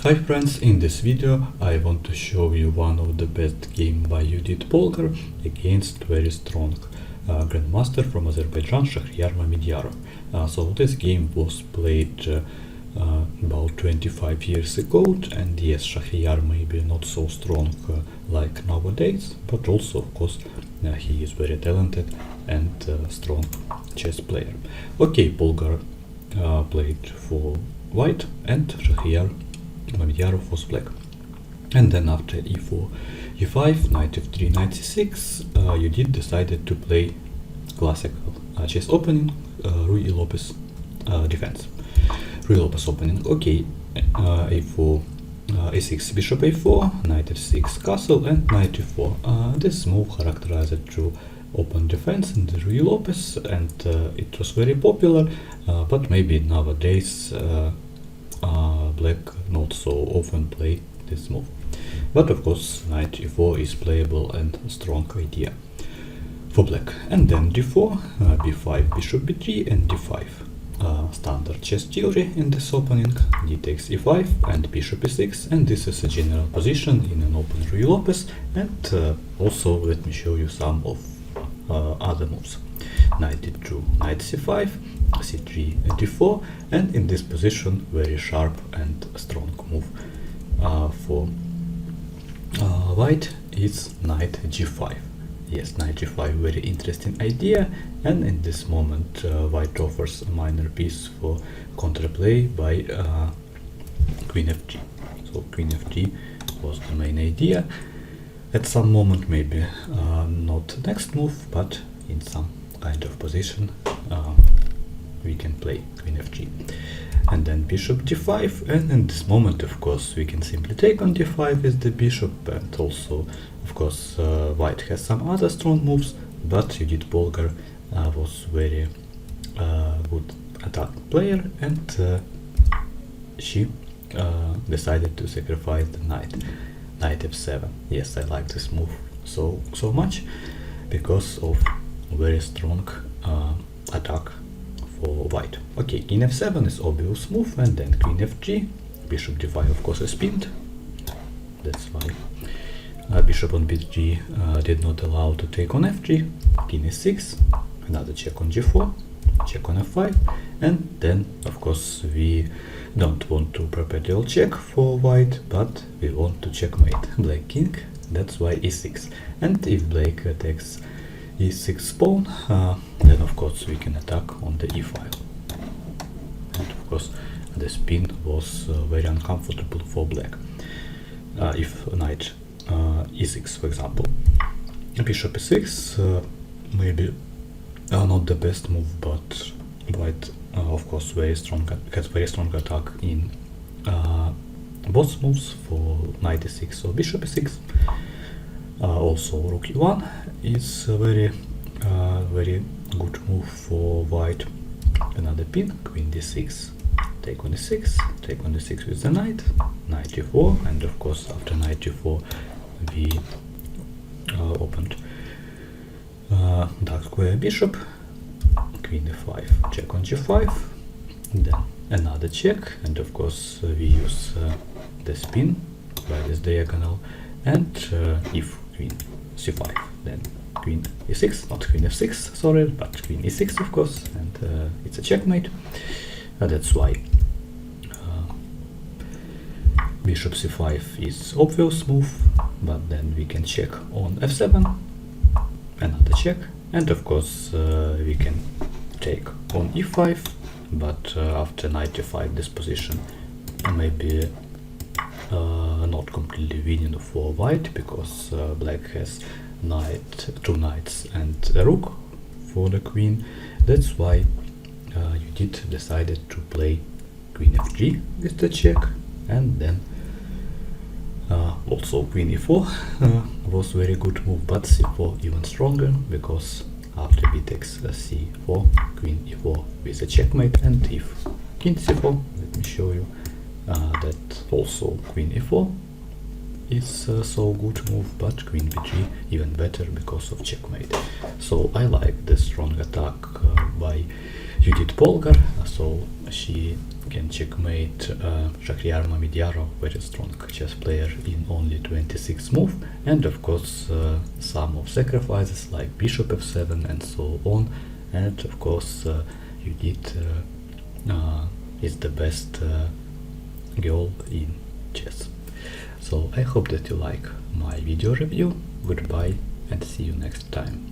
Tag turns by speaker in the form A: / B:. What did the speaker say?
A: Hi friends, in this video I want to show you one of the best game by Judit Polgár against very strong grandmaster from Azerbaijan, Shakhriyar Mamedyarov. So this game was played about 25 years ago, and yes, Shakhriyar may be not so strong like nowadays, but also of course he is very talented and strong chess player. Okay, Polgar played for white and Shakhriyar Mamedyarov was black. And then after e4, e5, knight f3, knight c6, Judit decided to play classical chess opening, Ruy Lopez defense. Ruy Lopez opening, okay, a4, a6, bishop a4, knight f6, castle, and knight e4. This move characterized through open defense in the Ruy Lopez, and it was very popular, but maybe nowadays black not so often play this move. But of course knight e4 is playable and a strong idea for black. And then d4, b5, bishop b3, and d5. Standard chess theory in this opening, d takes e5 and bishop e6, and this is a general position in an open Ruy Lopez. And also let me show you some of other moves. Knight d2, knight c5, c3, d4, and in this position very sharp and strong move for white is knight g5. Yes, knight g5, very interesting idea, and in this moment white offers a minor piece for counterplay by queen f3. So queen f3 was the main idea. At some moment maybe not next move, but in some kind of position we can play queen f3. And then bishop d5, and in this moment of course we can simply take on d5 with the bishop, and also of course white has some other strong moves, but Judit Polgár was very good attack player, and she decided to sacrifice the knight f7. Yes, I like this move so much because of very strong attack for white. Okay, king f7 is obvious move, and then queen f3, bishop d5 of course is pinned. That's why bishop on b3 did not allow to take on f3, king e6, another check on g4, check on f5, and then of course we don't want to perpetual check for white, but we want to checkmate black king. That's why e6, and if black takes e6 pawn, then of course we can attack on the e file, and of course the spin was very uncomfortable for black. If knight e6 for example, bishop e6 maybe not the best move, but white of course has very strong attack in both moves for knight e6 or bishop e6. Also rook e1 is a very good move for white. Another pin, queen d6, take on e6, take on d6 with the knight, knight e4, and of course after knight e4 we opened dark square bishop, queen e5, check on g5, then another check, and of course we use the spin by this diagonal, and if queen c5, then queen e6, not queen f6, sorry, but queen e6 of course, and it's a checkmate. That's why bishop c5 is obvious move, but then we can check on f7, another check, and of course we can take on e5, but after knight e5 this position maybe not completely winning for white, because black has two knights and a rook for the queen. That's why Judit decided to play queen f3 with the check, and then also queen e4 was very good move, but c4 even stronger, because after b takes c4, queen e4 with a checkmate, and if king c4, let me show you that also queen e4 is so good move, but queen b3 even better because of checkmate. So I like the strong attack by Judit Polgár. So she can checkmate Shakhriyar Mamedyarov, very strong chess player in only 26 move, and of course some of sacrifices like bishop f7 and so on, and of course Judit is the best girl in chess. So I hope that you like my video review. Goodbye and see you next time.